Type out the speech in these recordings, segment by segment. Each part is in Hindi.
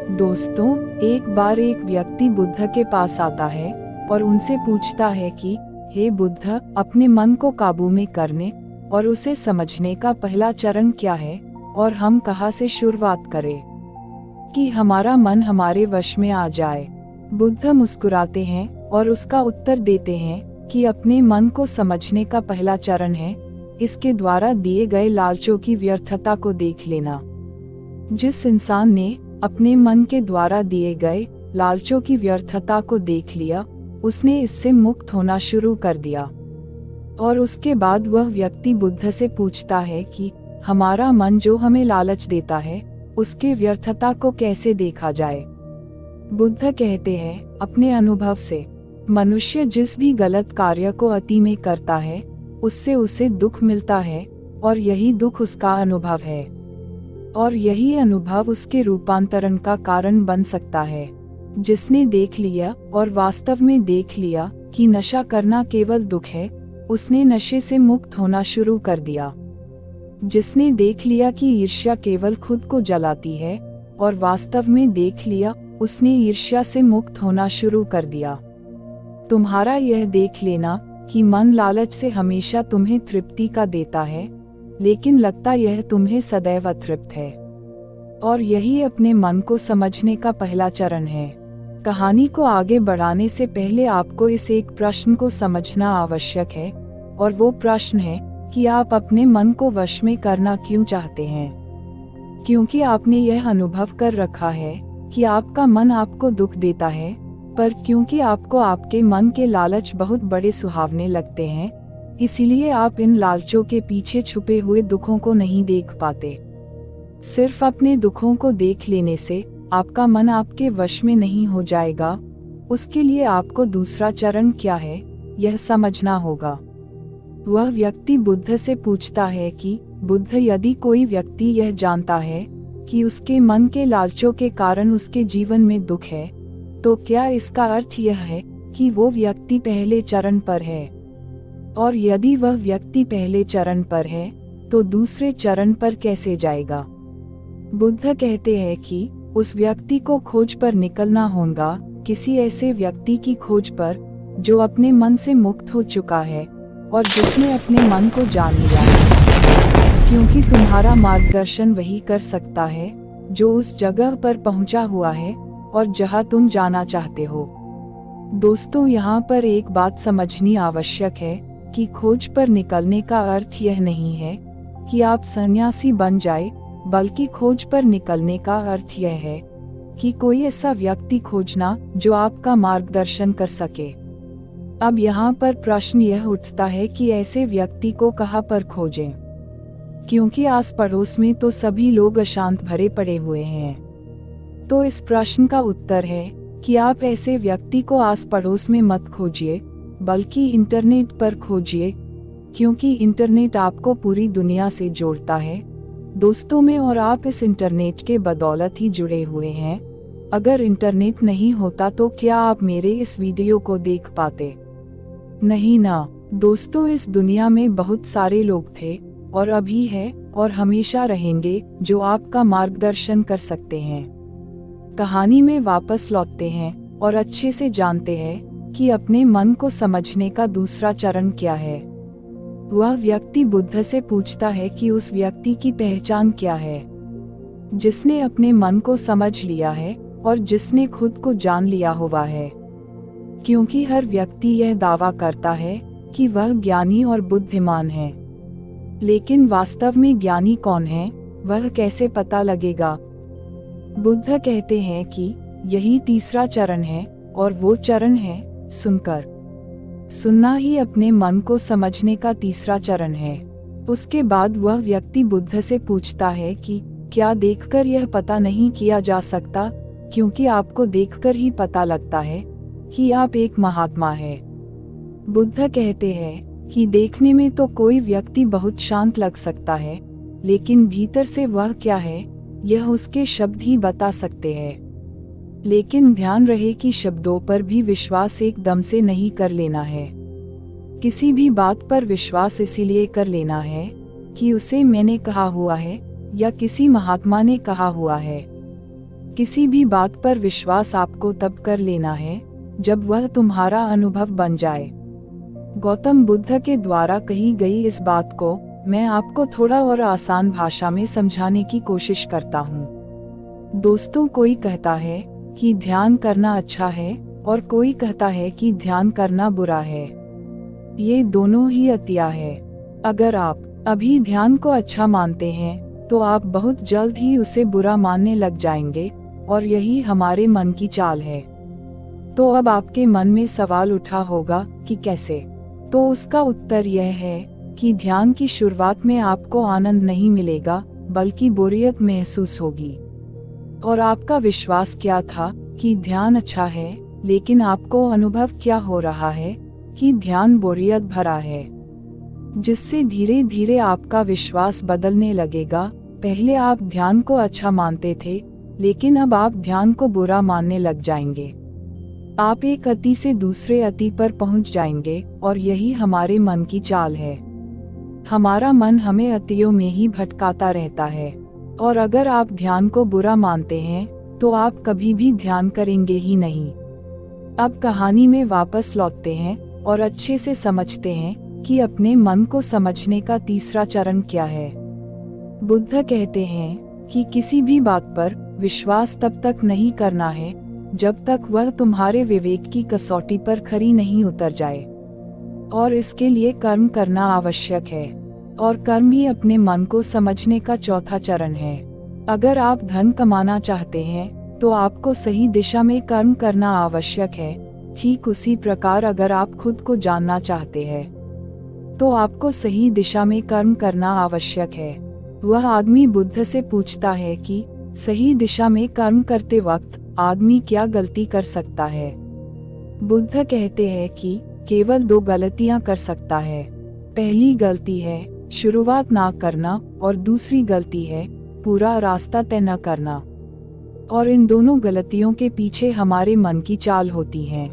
दोस्तों, एक बार एक व्यक्ति बुद्ध के पास आता है और उनसे पूछता है कि हे बुद्ध, अपने मन को काबू में करने और उसे समझने का पहला चरण क्या है और हम कहाँ से शुरुआत करें कि हमारा मन हमारे वश में आ जाए। बुद्ध मुस्कुराते हैं और उसका उत्तर देते हैं कि अपने मन को समझने का पहला चरण है इसके द्वारा दिए गए लालचों की व्यर्थता को देख लेना। जिस इंसान ने अपने मन के द्वारा दिए गए लालचों की व्यर्थता को देख लिया, उसने इससे मुक्त होना शुरू कर दिया। और उसके बाद वह व्यक्ति बुद्ध से पूछता है कि हमारा मन जो हमें लालच देता है उसके व्यर्थता को कैसे देखा जाए। बुद्ध कहते हैं, अपने अनुभव से मनुष्य जिस भी गलत कार्य को अति में करता है उससे उसे दुख मिलता है और यही दुख उसका अनुभव है और यही अनुभव उसके रूपांतरण का कारण बन सकता है। जिसने देख लिया और वास्तव में देख लिया कि नशा करना केवल दुख है, उसने नशे से मुक्त होना शुरू कर दिया। जिसने देख लिया कि ईर्ष्या केवल खुद को जलाती है और वास्तव में देख लिया, उसने ईर्ष्या से मुक्त होना शुरू कर दिया। तुम्हारा यह देख लेना कि मन लालच से हमेशा तुम्हें तृप्ति का देता है, लेकिन लगता यह तुम्हें सदैव अतृप्त है, और यही अपने मन को समझने का पहला चरण है। कहानी को आगे बढ़ाने से पहले आपको इस एक प्रश्न को समझना आवश्यक है, और वो प्रश्न है कि आप अपने मन को वश में करना क्यों चाहते हैं। क्योंकि आपने यह अनुभव कर रखा है कि आपका मन आपको दुख देता है, पर क्योंकि आपको आपके मन के लालच बहुत बड़े सुहावने लगते हैं, इसीलिए आप इन लालचों के पीछे छुपे हुए दुखों को नहीं देख पाते। सिर्फ अपने दुखों को देख लेने से आपका मन आपके वश में नहीं हो जाएगा। उसके लिए आपको दूसरा चरण क्या है, यह समझना होगा। वह व्यक्ति बुद्ध से पूछता है कि बुद्ध, यदि कोई व्यक्ति यह जानता है कि उसके मन के लालचों के कारण उसके जीवन में दुख है, तो क्या इसका अर्थ यह है कि वो व्यक्ति पहले चरण पर है? और यदि वह व्यक्ति पहले चरण पर है तो दूसरे चरण पर कैसे जाएगा? बुद्ध कहते हैं कि उस व्यक्ति को खोज पर निकलना होगा, किसी ऐसे व्यक्ति की खोज पर जो अपने मन से मुक्त हो चुका है और जिसने अपने मन को जान लिया है। क्योंकि तुम्हारा मार्गदर्शन वही कर सकता है जो उस जगह पर पहुंचा हुआ है और जहां तुम जाना चाहते हो। दोस्तों, यहाँ पर एक बात समझनी आवश्यक है कि खोज पर निकलने का अर्थ यह नहीं है कि आप सन्यासी बन जाए, बल्कि खोज पर निकलने का अर्थ यह है कि कोई ऐसा व्यक्ति खोजना जो आपका मार्गदर्शन कर सके। अब यहाँ पर प्रश्न यह उठता है कि ऐसे व्यक्ति को कहाँ पर खोजें, क्योंकि आस पड़ोस में तो सभी लोग अशांत भरे पड़े हुए हैं। तो इस प्रश्न का उत्तर है कि आप ऐसे व्यक्ति को आस पड़ोस में मत खोजिए, बल्कि इंटरनेट पर खोजिए, क्योंकि इंटरनेट आपको पूरी दुनिया से जोड़ता है दोस्तों में, और आप इस इंटरनेट के बदौलत ही जुड़े हुए हैं। अगर इंटरनेट नहीं होता तो क्या आप मेरे इस वीडियो को देख पाते? नहीं ना। दोस्तों, इस दुनिया में बहुत सारे लोग थे और अभी है और हमेशा रहेंगे जो आपका मार्गदर्शन कर सकते हैं। कहानी में वापस लौटते हैं और अच्छे से जानते हैं कि अपने मन को समझने का दूसरा चरण क्या है। वह व्यक्ति बुद्ध से पूछता है कि उस व्यक्ति की पहचान क्या है, जिसने अपने मन को समझ लिया है और जिसने खुद को जान लिया हुआ है। क्योंकि हर व्यक्ति यह दावा करता है कि वह ज्ञानी और बुद्धिमान है, लेकिन वास्तव में ज्ञानी कौन है, वह कैसे पता लगेगा? बुद्ध कहते हैं कि यही तीसरा चरण है, और वो चरण है सुनकर। सुनना ही अपने मन को समझने का तीसरा चरण है। उसके बाद वह व्यक्ति बुद्ध से पूछता है कि क्या देखकर यह पता नहीं किया जा सकता, क्योंकि आपको देखकर ही पता लगता है कि आप एक महात्मा है। बुद्ध कहते हैं कि देखने में तो कोई व्यक्ति बहुत शांत लग सकता है, लेकिन भीतर से वह क्या है यह उसके शब्द ही बता सकते हैं। लेकिन ध्यान रहे कि शब्दों पर भी विश्वास एकदम से नहीं कर लेना है। किसी भी बात पर विश्वास इसीलिए कर लेना है कि उसे मैंने कहा हुआ है या किसी महात्मा ने कहा हुआ है। किसी भी बात पर विश्वास आपको तब कर लेना है जब वह तुम्हारा अनुभव बन जाए। गौतम बुद्ध के द्वारा कही गई इस बात को मैं आपको थोड़ा और आसान भाषा में समझाने की कोशिश करता हूँ। दोस्तों, कोई कहता है कि ध्यान करना अच्छा है और कोई कहता है कि ध्यान करना बुरा है। ये दोनों ही अतिया है। अगर आप अभी ध्यान को अच्छा मानते हैं तो आप बहुत जल्द ही उसे बुरा मानने लग जाएंगे, और यही हमारे मन की चाल है। तो अब आपके मन में सवाल उठा होगा कि कैसे? तो उसका उत्तर यह है कि ध्यान की शुरुआत में आपको आनंद नहीं मिलेगा, बल्कि बोरियत महसूस होगी। और आपका विश्वास क्या था कि ध्यान अच्छा है, लेकिन आपको अनुभव क्या हो रहा है कि ध्यान बोरियत भरा है, जिससे धीरे धीरे आपका विश्वास बदलने लगेगा। पहले आप ध्यान को अच्छा मानते थे, लेकिन अब आप ध्यान को बुरा मानने लग जाएंगे। आप एक अति से दूसरे अति पर पहुंच जाएंगे, और यही हमारे मन की चाल है। हमारा मन हमें अतियों में ही भटकाता रहता है, और अगर आप ध्यान को बुरा मानते हैं तो आप कभी भी ध्यान करेंगे ही नहीं। अब कहानी में वापस लौटते हैं और अच्छे से समझते हैं कि अपने मन को समझने का तीसरा चरण क्या है। बुद्ध कहते हैं कि किसी भी बात पर विश्वास तब तक नहीं करना है जब तक वह तुम्हारे विवेक की कसौटी पर खरी नहीं उतर जाए, और इसके लिए कर्म करना आवश्यक है, और कर्म ही अपने मन को समझने का चौथा चरण है। अगर आप धन कमाना चाहते हैं तो आपको सही दिशा में कर्म करना आवश्यक है। ठीक उसी प्रकार अगर आप खुद को जानना चाहते हैं तो आपको सही दिशा में कर्म करना आवश्यक है। वह आदमी बुद्ध से पूछता है कि सही दिशा में कर्म करते वक्त आदमी क्या गलती कर सकता है। बुद्ध कहते हैं कि केवल दो गलतियां कर सकता है। पहली गलती है शुरुआत ना करना, और दूसरी गलती है पूरा रास्ता तय न करना। और इन दोनों गलतियों के पीछे हमारे मन की चाल होती है।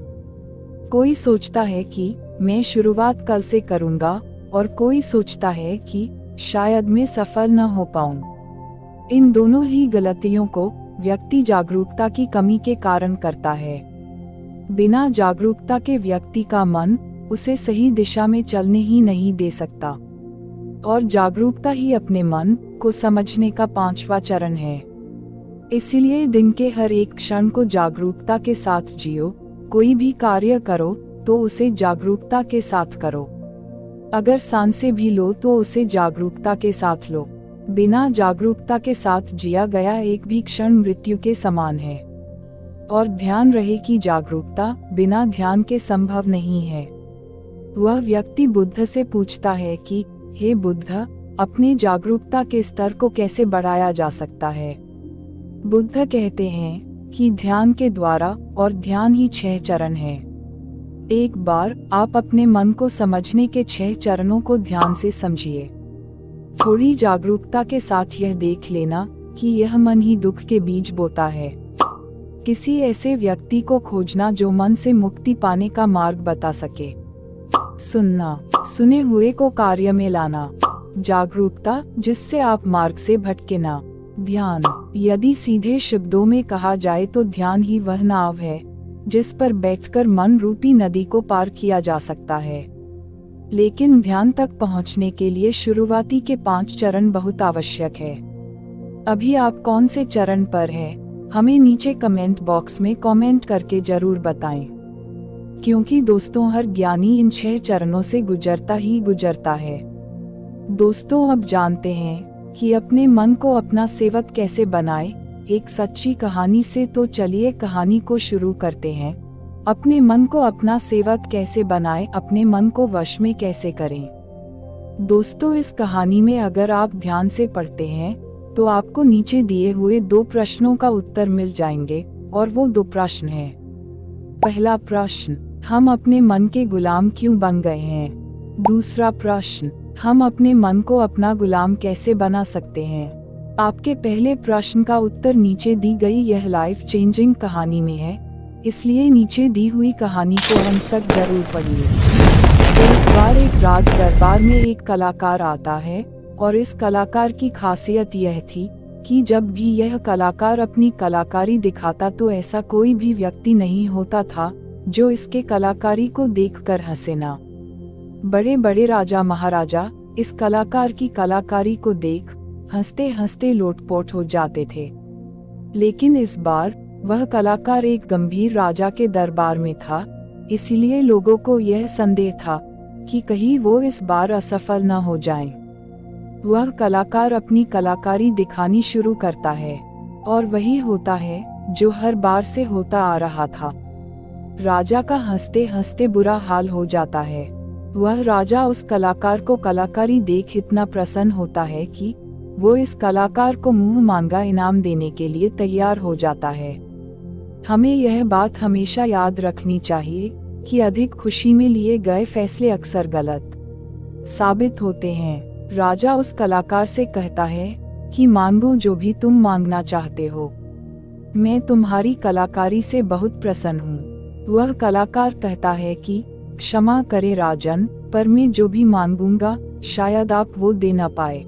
कोई सोचता है कि मैं शुरुआत कल से करूंगा, और कोई सोचता है कि शायद मैं सफल न हो पाऊं। इन दोनों ही गलतियों को व्यक्ति जागरूकता की कमी के कारण करता है। बिना जागरूकता के व्यक्ति का मन उसे सही दिशा में चलने ही नहीं दे सकता, और जागरूकता ही अपने मन को समझने का पांचवा चरण है। इसलिए दिन के हर एक क्षण को जागरूकता के साथ जियो। कोई भी कार्य करो तो उसे जागरूकता के साथ करो। अगर सांसें भी लो तो उसे जागरूकता के साथ लो। बिना जागरूकता के साथ जिया गया एक भी क्षण मृत्यु के समान है। और ध्यान रहे कि जागरूकता बिना ध्यान के संभव नहीं है। वह व्यक्ति बुद्ध से पूछता है कि हे बुद्ध, अपने जागरूकता के स्तर को कैसे बढ़ाया जा सकता है? बुद्ध कहते हैं कि ध्यान के द्वारा, और ध्यान ही 6 चरण है। एक बार आप अपने मन को समझने के 6 चरणों को ध्यान से समझिए। थोड़ी जागरूकता के साथ यह देख लेना कि यह मन ही दुख के बीज बोता है। किसी ऐसे व्यक्ति को खोजना जो मन से मुक्ति पाने का मार्ग बता सके। सुनना, सुने हुए को कार्य में लाना। जागरूकता, जिससे आप मार्ग से भटके ना। ध्यान, यदि सीधे शब्दों में कहा जाए तो ध्यान ही वह नाव है जिस पर बैठकर मन रूपी नदी को पार किया जा सकता है। लेकिन ध्यान तक पहुंचने के लिए शुरुआती के 5 चरण बहुत आवश्यक है। अभी आप कौन से चरण पर हैं? हमें नीचे कमेंट बॉक्स में कमेंट करके जरूर बताएं, क्योंकि दोस्तों हर ज्ञानी इन 6 चरणों से गुजरता ही गुजरता है। दोस्तों, अब जानते हैं कि अपने मन को अपना सेवक कैसे बनाए, एक सच्ची कहानी से। तो चलिए कहानी को शुरू करते हैं। अपने मन को अपना सेवक कैसे बनाए, अपने मन को वश में कैसे करें। दोस्तों, इस कहानी में अगर आप ध्यान से पढ़ते हैं तो आपको नीचे दिए हुए 2 प्रश्नों का उत्तर मिल जाएंगे, और वो 2 प्रश्न हैं। पहला प्रश्न, हम अपने मन के गुलाम क्यों बन गए हैं? दूसरा प्रश्न, हम अपने मन को अपना गुलाम कैसे बना सकते हैं? आपके पहले प्रश्न का उत्तर नीचे दी गई यह लाइफ चेंजिंग कहानी में है, इसलिए नीचे दी हुई कहानी को अंत तक जरूर पढ़िए। एक बार एक राज दरबार में एक कलाकार आता है, और इस कलाकार की खासियत यह थी कि जब भी यह कलाकार अपनी कलाकारी दिखाता तो ऐसा कोई भी व्यक्ति नहीं होता था जो इसके कलाकारी को देखकर हंसे ना। बड़े बड़े राजा महाराजा इस कलाकार की कलाकारी को देख हंसते हंसते लोटपोट हो जाते थे। लेकिन इस बार वह कलाकार एक गंभीर राजा के दरबार में था, इसलिए लोगों को यह संदेह था कि कहीं वो इस बार असफल न हो जाएं। वह कलाकार अपनी कलाकारी दिखानी शुरू करता है और वही होता है जो हर बार से होता आ रहा था। राजा का हंसते हंसते बुरा हाल हो जाता है। वह राजा उस कलाकार को कलाकारी देख इतना प्रसन्न होता है कि वो इस कलाकार को मुंह मांगा इनाम देने के लिए तैयार हो जाता है। हमें यह बात हमेशा याद रखनी चाहिए कि अधिक खुशी में लिए गए फैसले अक्सर गलत साबित होते हैं। राजा उस कलाकार से कहता है कि मांगो जो भी तुम मांगना चाहते हो, मैं तुम्हारी कलाकारी से बहुत प्रसन्न हूँ। वह कलाकार कहता है कि क्षमा करे राजन, पर मैं जो भी मांगूंगा शायद आप वो दे न पाए।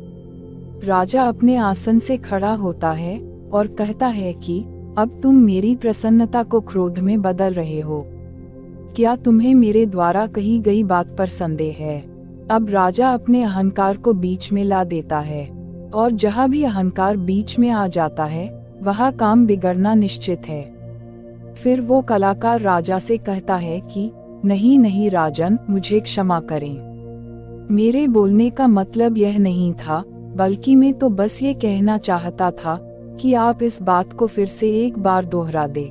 राजा अपने आसन से खड़ा होता है और कहता है कि अब तुम मेरी प्रसन्नता को क्रोध में बदल रहे हो। क्या तुम्हें मेरे द्वारा कही गई बात पर संदेह है? अब राजा अपने अहंकार को बीच में ला देता है और जहाँ भी अहंकार बीच में आ जाता है वहाँ काम बिगड़ना निश्चित है। फिर वो कलाकार राजा से कहता है कि नहीं नहीं राजन, मुझे क्षमा करें। मेरे बोलने का मतलब यह नहीं था, बल्कि मैं तो बस ये कहना चाहता था कि आप इस बात को फिर से एक बार दोहरा दे।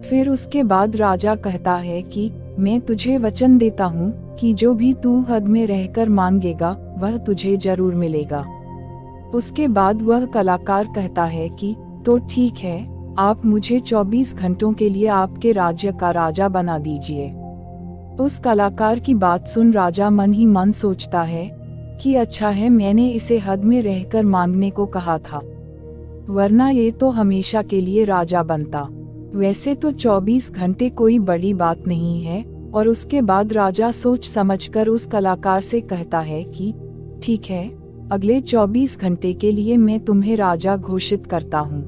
फिर उसके बाद राजा कहता है कि मैं तुझे वचन देता हूँ कि जो भी तू हद में रहकर मांगेगा वह तुझे जरूर मिलेगा। उसके बाद वह कलाकार कहता है कि तो ठीक है, आप मुझे 24 घंटों के लिए आपके राज्य का राजा बना दीजिए। उस कलाकार की बात सुन राजा मन ही मन सोचता है कि अच्छा है मैंने इसे हद में रहकर मांगने को कहा था, वरना ये तो हमेशा के लिए राजा बनता। वैसे तो 24 घंटे कोई बड़ी बात नहीं है। और उसके बाद राजा सोच समझकर उस कलाकार से कहता है कि ठीक है, अगले 24 घंटे के लिए मैं तुम्हें राजा घोषित करता हूँ।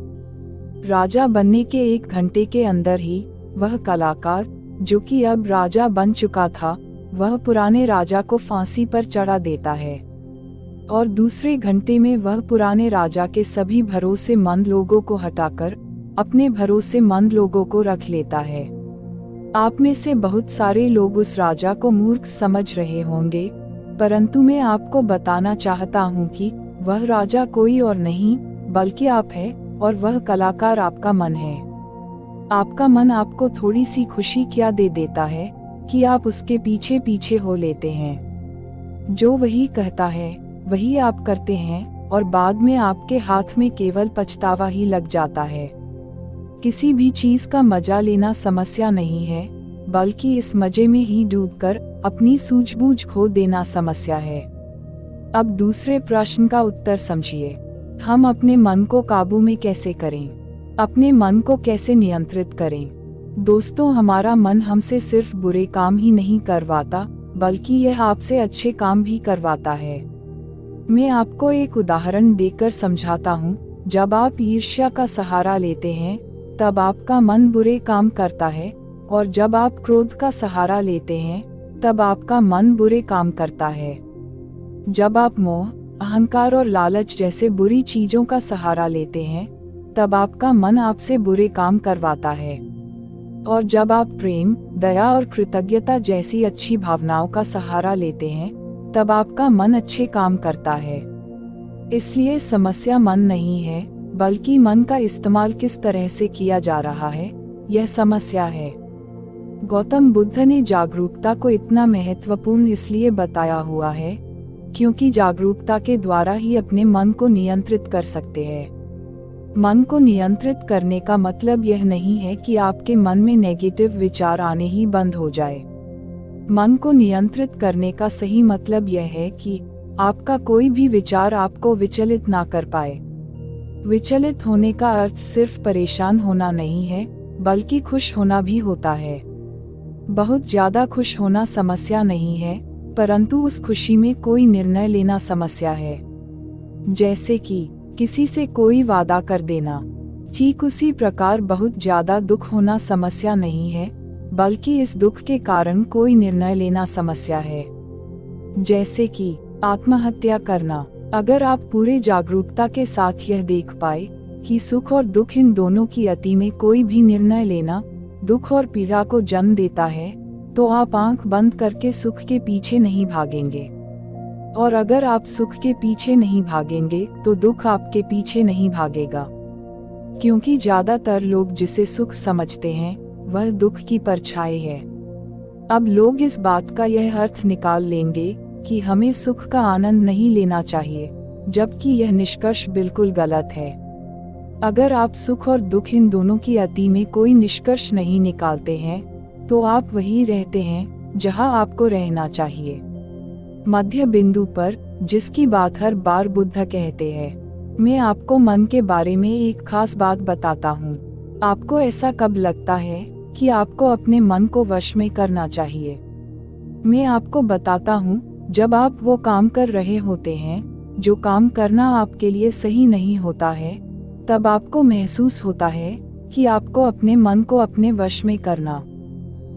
राजा बनने के 1 घंटे के अंदर ही वह कलाकार, जो कि अब राजा बन चुका था, वह पुराने राजा को फांसी पर चढ़ा देता है और दूसरे घंटे में वह पुराने राजा के सभी भरोसेमंद लोगों को हटाकर अपने भरोसेमंद लोगों को रख लेता है। आप में से बहुत सारे लोग उस राजा को मूर्ख समझ रहे होंगे, परंतु मैं आपको बताना चाहता हूँ कि वह राजा कोई और नहीं बल्कि आप है और वह कलाकार आपका मन है। आपका मन आपको थोड़ी सी खुशी क्या दे देता है कि आप उसके पीछे पीछे हो लेते हैं। जो वही कहता है वही आप करते हैं और बाद में आपके हाथ में केवल पछतावा ही लग जाता है। किसी भी चीज का मजा लेना समस्या नहीं है, बल्कि इस मजे में ही डूबकर अपनी सूझबूझ खो देना समस्या है। अब दूसरे प्रश्न का उत्तर समझिए। हम अपने मन को काबू में कैसे करें? अपने मन को कैसे नियंत्रित करें? दोस्तों, हमारा मन हमसे सिर्फ बुरे काम ही नहीं करवाता, बल्कि यह आपसे अच्छे काम भी करवाता है। मैं आपको एक उदाहरण देकर समझाता हूँ। जब आप ईर्ष्या का सहारा लेते हैं तब आपका मन बुरे काम करता है, और जब आप क्रोध का सहारा लेते हैं तब आपका मन बुरे काम करता है। जब आप मोह, अहंकार और लालच जैसे बुरी चीजों का सहारा लेते हैं तब आपका मन आपसे बुरे काम करवाता है, और जब आप प्रेम, दया और कृतज्ञता जैसी अच्छी भावनाओं का सहारा लेते हैं तब आपका मन अच्छे काम करता है। इसलिए समस्या मन नहीं है, बल्कि मन का इस्तेमाल किस तरह से किया जा रहा है, यह समस्या है। गौतम बुद्ध ने जागरूकता को इतना महत्वपूर्ण इसलिए बताया हुआ है क्योंकि जागरूकता के द्वारा ही अपने मन को नियंत्रित कर सकते हैं। मन को नियंत्रित करने का मतलब यह नहीं है कि आपके मन में नेगेटिव विचार आने ही बंद हो जाए। मन को नियंत्रित करने का सही मतलब यह है कि आपका कोई भी विचार आपको विचलित ना कर पाए। विचलित होने का अर्थ सिर्फ परेशान होना नहीं है, बल्कि खुश होना भी होता है। बहुत ज्यादा खुश होना समस्या नहीं है, परंतु उस खुशी में कोई निर्णय लेना समस्या है। जैसे कि किसी से कोई वादा कर देना। ठीक उसी प्रकार बहुत ज्यादा दुख होना समस्या नहीं है, बल्कि इस दुख के कारण कोई निर्णय लेना समस्या है। जैसे कि आत्महत्या करना। अगर आप पूरे जागरूकता के साथ यह देख पाए कि सुख और दुख इन दोनों की अति में कोई भी निर्णय लेना दुख और पीड़ा को जन्म देता है, तो आप आंख बंद करके सुख के पीछे नहीं भागेंगे। और अगर आप सुख के पीछे नहीं भागेंगे तो दुख आपके पीछे नहीं भागेगा, क्योंकि ज्यादातर लोग जिसे सुख समझते हैं वह दुख की परछाई है। अब लोग इस बात का यह अर्थ निकाल लेंगे कि हमें सुख का आनंद नहीं लेना चाहिए, जबकि यह निष्कर्ष बिल्कुल गलत है। अगर आप सुख और दुख इन दोनों की अति में कोई निष्कर्ष नहीं निकालते हैं, तो आप वही रहते हैं जहां आपको रहना चाहिए, मध्य बिंदु पर, जिसकी बात हर बार बुद्ध कहते हैं। मैं आपको मन के बारे में एक खास बात बताता हूँ। आपको ऐसा कब लगता है कि आपको अपने मन को वश में करना चाहिए? मैं आपको बताता हूँ, जब आप वो काम कर रहे होते हैं जो काम करना आपके लिए सही नहीं होता है, तब आपको महसूस होता है कि आपको अपने मन को अपने वश में करना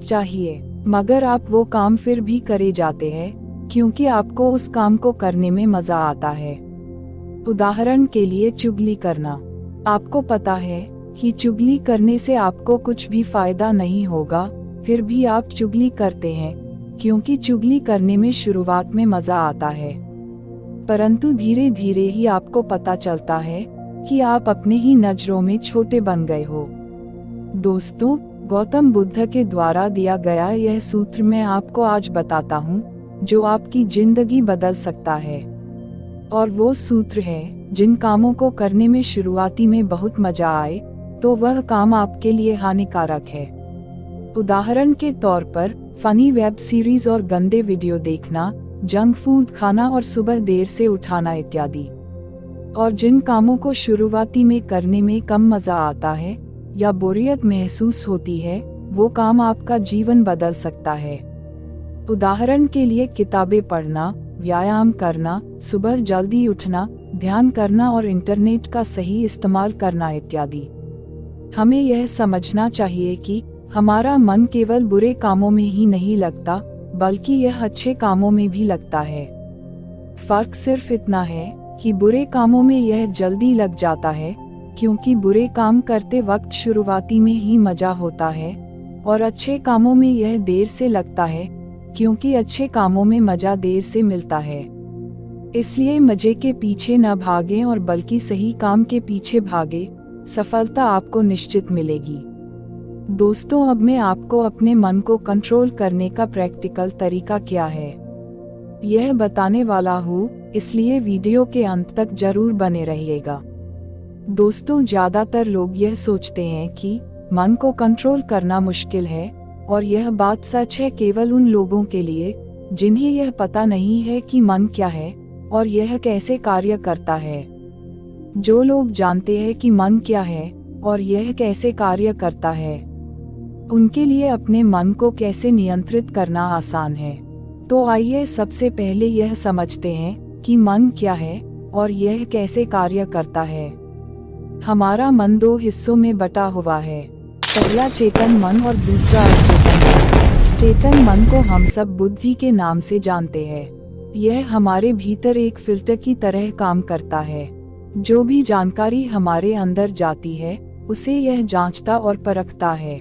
चाहिए, मगर आप वो काम फिर भी करे जाते हैं क्योंकि आपको उस काम को करने में मजा आता है। उदाहरण के लिए चुगली करना। आपको पता है कि चुगली करने से आपको कुछ भी फायदा नहीं होगा, फिर भी आप चुगली करते हैं क्योंकि चुगली करने में शुरुआत में मजा आता है, परंतु धीरे धीरे ही आपको पता चलता है कि आप अपने ही नजरों में छोटे बन गए हो। दोस्तों, गौतम बुद्ध के द्वारा दिया गया यह सूत्र मैं आपको आज बताता हूँ, जो आपकी जिंदगी बदल सकता है। और वो सूत्र है, जिन कामों को करने में शुरुआती में बहुत मजा आए तो वह काम आपके लिए हानिकारक है। उदाहरण के तौर पर फनी वेब सीरीज और गंदे वीडियो देखना, जंक फूड खाना और सुबह देर से उठाना इत्यादि। और जिन कामों को शुरुआती में करने में कम मजा आता है या बोरियत महसूस होती है, वो काम आपका जीवन बदल सकता है। उदाहरण के लिए किताबें पढ़ना, व्यायाम करना, सुबह जल्दी उठना, ध्यान करना और इंटरनेट का सही इस्तेमाल करना इत्यादि। हमें यह समझना चाहिए कि हमारा मन केवल बुरे कामों में ही नहीं लगता, बल्कि यह अच्छे कामों में भी लगता है। फर्क सिर्फ इतना है कि बुरे कामों में यह जल्दी लग जाता है क्योंकि बुरे काम करते वक्त शुरुआती में ही मजा होता है, और अच्छे कामों में यह देर से लगता है क्योंकि अच्छे कामों में मजा देर से मिलता है। इसलिए मजे के पीछे न भागें और बल्कि सही काम के पीछे भागें, सफलता आपको निश्चित मिलेगी। दोस्तों, अब मैं आपको अपने मन को कंट्रोल करने का प्रैक्टिकल तरीका क्या है यह बताने वाला हूँ, इसलिए वीडियो के अंत तक जरूर बने रहिएगा। दोस्तों, ज्यादातर लोग यह सोचते हैं कि मन को कंट्रोल करना मुश्किल है, और यह बात सच है केवल उन लोगों के लिए जिन्हें यह पता नहीं है कि मन क्या है और यह कैसे कार्य करता है। जो लोग जानते हैं कि मन क्या है और यह कैसे कार्य करता है, उनके लिए अपने मन को कैसे नियंत्रित करना आसान है। तो आइए सबसे पहले यह समझते हैं कि मन क्या है और यह कैसे कार्य करता है। हमारा मन दो हिस्सों में बटा हुआ है, पहला चेतन मन और दूसरा अचेतन मन। चेतन मन को हम सब बुद्धि के नाम से जानते हैं। यह हमारे भीतर एक फिल्टर की तरह काम करता है। जो भी जानकारी हमारे अंदर जाती है उसे यह जांचता और परखता है।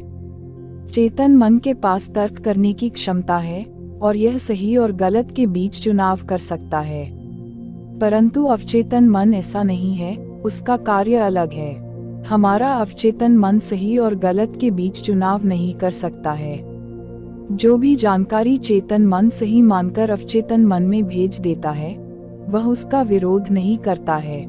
चेतन मन के पास तर्क करने की क्षमता है और यह सही और गलत के बीच चुनाव कर सकता है, परंतु अवचेतन मन ऐसा नहीं है, उसका कार्य अलग है। हमारा अवचेतन मन सही और गलत के बीच चुनाव नहीं कर सकता है। जो भी जानकारी चेतन मन सही मानकर अवचेतन मन में भेज देता है, वह उसका विरोध नहीं करता है,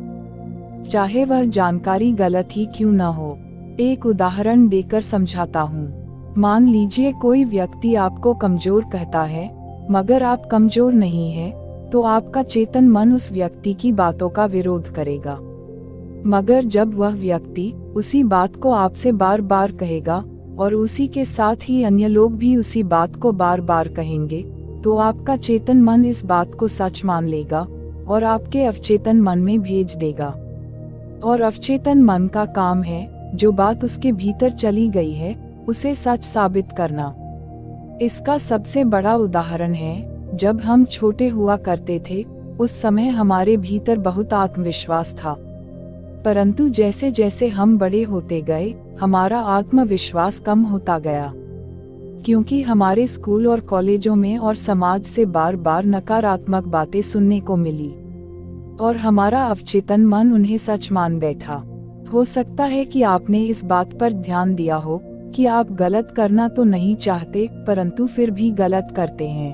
चाहे वह जानकारी गलत ही क्यों न हो। एक उदाहरण देकर समझाता हूँ। मान लीजिए कोई व्यक्ति आपको कमजोर कहता है, मगर आप कमजोर नहीं हैं, तो आपका चेतन मन उस व्यक्ति की बातों का विरोध करेगा। मगर जब वह व्यक्ति उसी बात को आपसे बार बार कहेगा और उसी के साथ ही अन्य लोग भी उसी बात को बार बार कहेंगे, तो आपका चेतन मन इस बात को सच मान लेगा और आपके अवचेतन मन में भेज देगा। और अवचेतन मन का काम है जो बात उसके भीतर चली गई है उसे सच साबित करना। इसका सबसे बड़ा उदाहरण है जब हम छोटे हुआ करते थे, उस समय हमारे भीतर बहुत आत्मविश्वास था, परंतु जैसे जैसे हम बड़े होते गए हमारा आत्मविश्वास कम होता गया, क्योंकि हमारे स्कूल और कॉलेजों में और समाज से बार बार नकारात्मक बातें सुनने को मिली और हमारा अवचेतन मन उन्हें सच मान बैठा। हो सकता है कि आपने इस बात पर ध्यान दिया हो कि आप गलत करना तो नहीं चाहते परंतु फिर भी गलत करते हैं।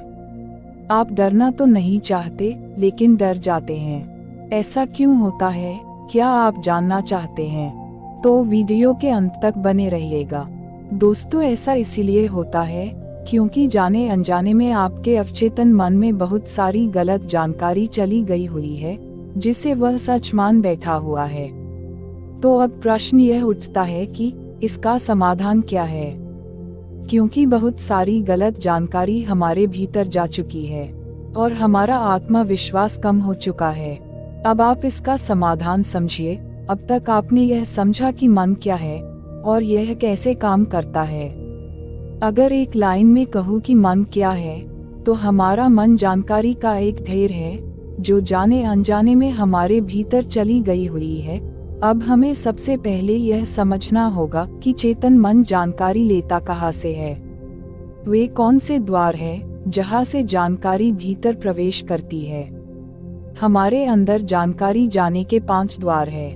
आप डरना तो नहीं चाहते लेकिन डर जाते हैं। ऐसा क्यों होता है, क्या आप जानना चाहते हैं? तो वीडियो के अंत तक बने रहिएगा। दोस्तों, ऐसा इसीलिए होता है क्योंकि जाने अनजाने में आपके अवचेतन मन में बहुत सारी गलत जानकारी चली गई हुई है जिसे वह सच मान बैठा हुआ है। तो अब प्रश्न यह उठता है कि इसका समाधान क्या है, क्योंकि बहुत सारी गलत जानकारी हमारे भीतर जा चुकी है और हमारा आत्मविश्वास कम हो चुका है। अब आप इसका समाधान समझिए। अब तक आपने यह समझा कि मन क्या है और यह कैसे काम करता है। अगर एक लाइन में कहूँ कि मन क्या है, तो हमारा मन जानकारी का एक ढेर है जो जाने अनजाने में हमारे भीतर चली गई हुई है। अब हमें सबसे पहले यह समझना होगा कि चेतन मन जानकारी लेता कहाँ से है। वे कौन से द्वार है जहाँ से जानकारी भीतर प्रवेश करती है। हमारे अंदर जानकारी जाने के 5 द्वार है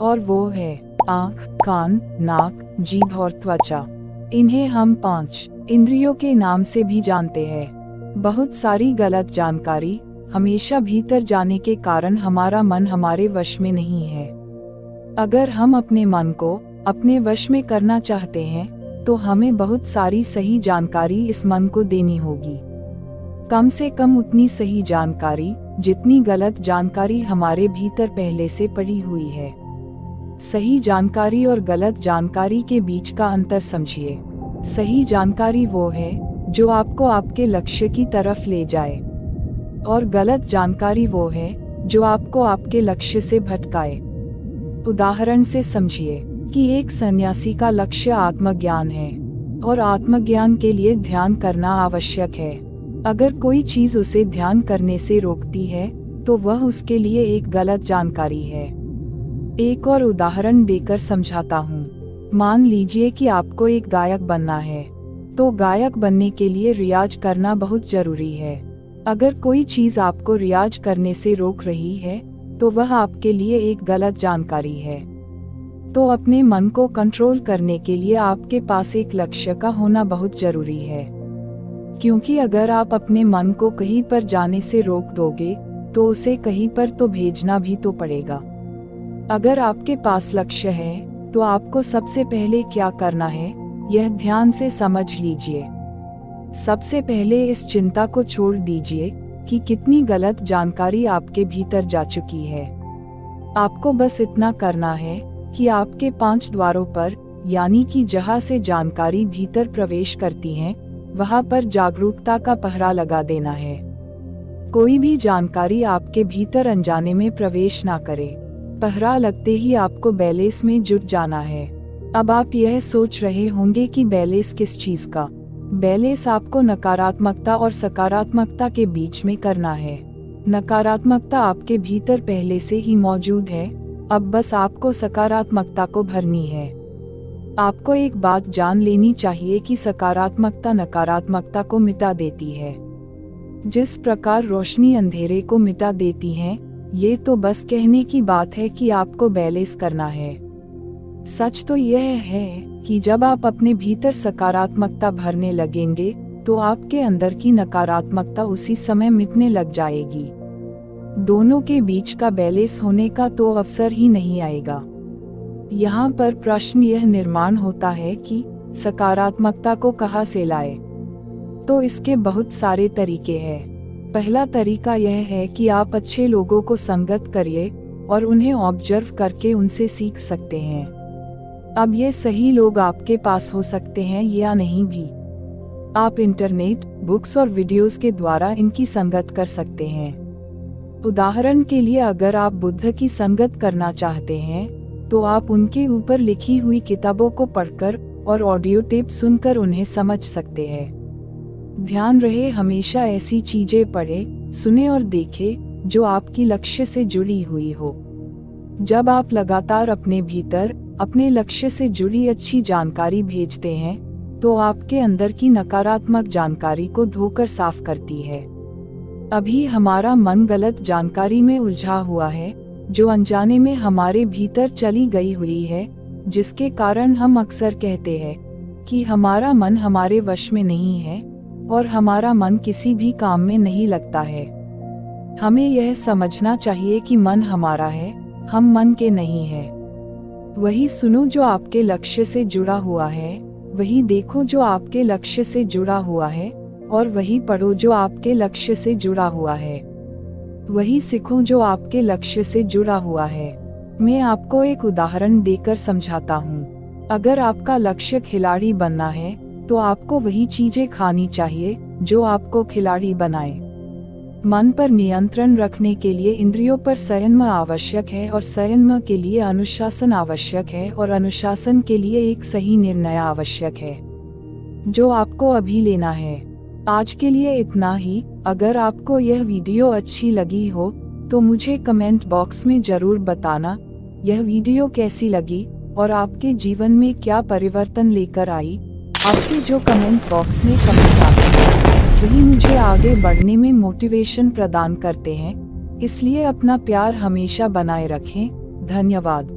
और वो है आँख, कान, नाक, जीभ और त्वचा। इन्हें हम 5 इंद्रियों के नाम से भी जानते हैं। बहुत सारी गलत जानकारी हमेशा भीतर जाने के कारण हमारा मन हमारे वश में नहीं है। अगर हम अपने मन को अपने वश में करना चाहते हैं तो हमें बहुत सारी सही जानकारी इस मन को देनी होगी। कम से कम उतनी सही जानकारी जितनी गलत जानकारी हमारे भीतर पहले से पड़ी हुई है। सही जानकारी और गलत जानकारी के बीच का अंतर समझिए। सही जानकारी वो है जो आपको आपके लक्ष्य की तरफ ले जाए और गलत जानकारी वो है जो आपको आपके लक्ष्य से भटकाए। उदाहरण से समझिए कि एक सन्यासी का लक्ष्य आत्मज्ञान है और आत्मज्ञान के लिए ध्यान करना आवश्यक है। अगर कोई चीज उसे ध्यान करने से रोकती है तो वह उसके लिए एक गलत जानकारी है। एक और उदाहरण देकर समझाता हूँ। मान लीजिए कि आपको एक गायक बनना है, तो गायक बनने के लिए रियाज करना बहुत जरूरी है। अगर कोई चीज आपको रियाज करने से रोक रही है तो वह आपके लिए एक गलत जानकारी है। तो अपने मन को कंट्रोल करने के लिए आपके पास एक लक्ष्य का होना बहुत जरूरी है, क्योंकि अगर आप अपने मन को कहीं पर जाने से रोक दोगे तो उसे कहीं पर तो भेजना भी तो पड़ेगा। अगर आपके पास लक्ष्य है तो आपको सबसे पहले क्या करना है यह ध्यान से समझ लीजिए। सबसे पहले इस चिंता को छोड़ दीजिए कि कितनी गलत जानकारी आपके भीतर जा चुकी है। आपको बस इतना करना है कि आपके 5 द्वारों पर, यानी कि जहां से जानकारी भीतर प्रवेश करती है, वहां पर जागरूकता का पहरा लगा देना है। कोई भी जानकारी आपके भीतर अनजाने में प्रवेश ना करे। पहरा लगते ही आपको बैलेंस में जुट जाना है। अब आप यह सोच रहे होंगे कि बैलेंस किस चीज का? बैलेंस आपको नकारात्मकता और सकारात्मकता के बीच में करना है। नकारात्मकता आपके भीतर पहले से ही मौजूद है, अब बस आपको सकारात्मकता को भरनी है। आपको एक बात जान लेनी चाहिए कि सकारात्मकता नकारात्मकता को मिटा देती है। जिस प्रकार रोशनी अंधेरे को मिटा देती है, ये तो बस कहने की बात है कि आपको बैलेंस करना है। सच तो यह है कि जब आप अपने भीतर सकारात्मकता भरने लगेंगे तो आपके अंदर की नकारात्मकता उसी समय मिटने लग जाएगी। दोनों के बीच का बैलेंस होने का तो अवसर ही नहीं आएगा। यहाँ पर प्रश्न यह निर्माण होता है कि सकारात्मकता को कहाँ से लाए। तो इसके बहुत सारे तरीके हैं। पहला तरीका यह है कि आप अच्छे लोगों को संगत करिए और उन्हें ऑब्जर्व करके उनसे सीख सकते हैं। अब ये सही लोग आपके पास हो सकते हैं या नहीं भी। आप इंटरनेट, बुक्स और वीडियोस के द्वारा इनकी संगत कर सकते हैं। उदाहरण के लिए, अगर आप बुद्ध की संगत करना चाहते हैं तो आप उनके ऊपर लिखी हुई किताबों को पढ़कर और ऑडियो टेप सुनकर उन्हें समझ सकते हैं। ध्यान रहे, हमेशा ऐसी चीजें पढ़ें, सुने और देखें जो आपकी लक्ष्य से जुड़ी हुई हो। जब आप लगातार अपने भीतर अपने लक्ष्य से जुड़ी अच्छी जानकारी भेजते हैं तो आपके अंदर की नकारात्मक जानकारी को धोकर साफ करती है। अभी हमारा मन गलत जानकारी में उलझा हुआ है जो अनजाने में हमारे भीतर चली गई हुई है, जिसके कारण हम अक्सर कहते हैं कि हमारा मन हमारे वश में नहीं है और हमारा मन किसी भी काम में नहीं लगता है। हमें यह समझना चाहिए कि मन हमारा है, हम मन के नहीं है। वही सुनो जो आपके लक्ष्य से जुड़ा हुआ है, वही देखो जो आपके लक्ष्य से जुड़ा हुआ है, और वही पढ़ो जो आपके लक्ष्य से जुड़ा हुआ है। वही सीखो जो आपके लक्ष्य से जुड़ा हुआ है। मैं आपको एक उदाहरण देकर समझाता हूँ। अगर आपका लक्ष्य खिलाड़ी बनना है तो आपको वही चीजें खानी चाहिए जो आपको खिलाड़ी बनाए। मन पर नियंत्रण रखने के लिए इंद्रियों पर संयम आवश्यक है और संयम के लिए अनुशासन आवश्यक है और अनुशासन के लिए एक सही निर्णय आवश्यक है जो आपको अभी लेना है। आज के लिए इतना ही। अगर आपको यह वीडियो अच्छी लगी हो तो मुझे कमेंट बॉक्स में जरूर बताना यह वीडियो कैसी लगी और आपके जीवन में क्या परिवर्तन लेकर आई। आपके जो कमेंट बॉक्स में कमेंट आते हैं वही मुझे आगे बढ़ने में मोटिवेशन प्रदान करते हैं, इसलिए अपना प्यार हमेशा बनाए रखें। धन्यवाद।